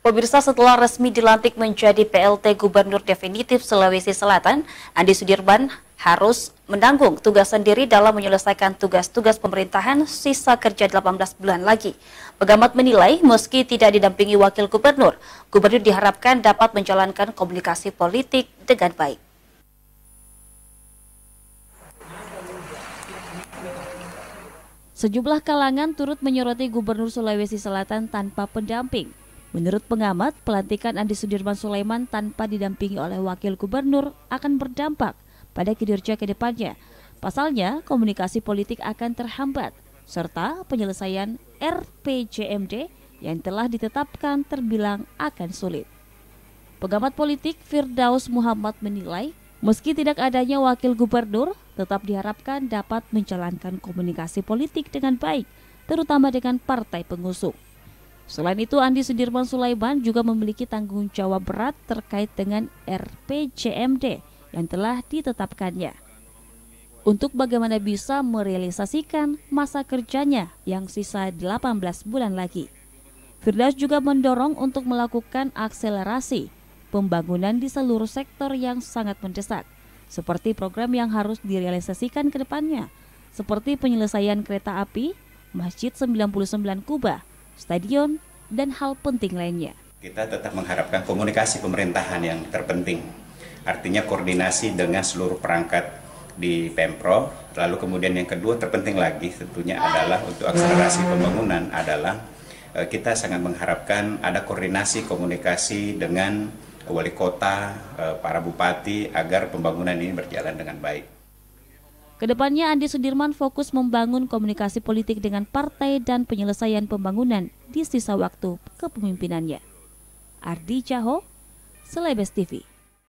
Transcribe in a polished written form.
Pemirsa, setelah resmi dilantik menjadi PLT Gubernur definitif Sulawesi Selatan, Andi Sudirman harus menanggung tugas sendiri dalam menyelesaikan tugas-tugas pemerintahan sisa kerja 18 bulan lagi. Pengamat menilai meski tidak didampingi wakil gubernur, gubernur diharapkan dapat menjalankan komunikasi politik dengan baik. Sejumlah kalangan turut menyoroti Gubernur Sulawesi Selatan tanpa pendamping. Menurut pengamat, pelantikan Andi Sudirman Sulaiman tanpa didampingi oleh wakil gubernur akan berdampak pada kinerja ke depannya. Pasalnya, komunikasi politik akan terhambat, serta penyelesaian RPJMD yang telah ditetapkan terbilang akan sulit. Pengamat politik Firdaus Muhammad menilai, meski tidak adanya wakil gubernur, tetap diharapkan dapat menjalankan komunikasi politik dengan baik, terutama dengan partai pengusung. Selain itu, Andi Sudirman Sulaiman juga memiliki tanggung jawab berat terkait dengan RPJMD yang telah ditetapkannya. Untuk bagaimana bisa merealisasikan masa kerjanya yang sisa 18 bulan lagi. Firdaus juga mendorong untuk melakukan akselerasi pembangunan di seluruh sektor yang sangat mendesak, seperti program yang harus direalisasikan ke depannya, seperti penyelesaian kereta api, Masjid 99 Kubah, stadion, dan hal penting lainnya. Kita tetap mengharapkan komunikasi pemerintahan yang terpenting, artinya koordinasi dengan seluruh perangkat di Pemprov. Lalu kemudian yang kedua terpenting lagi tentunya adalah untuk akselerasi pembangunan adalah kita sangat mengharapkan ada koordinasi komunikasi dengan wali kota, para bupati agar pembangunan ini berjalan dengan baik. Kedepannya Andi Sudirman fokus membangun komunikasi politik dengan partai dan penyelesaian pembangunan di sisa waktu kepemimpinannya. Ardi Caho, Celebes TV.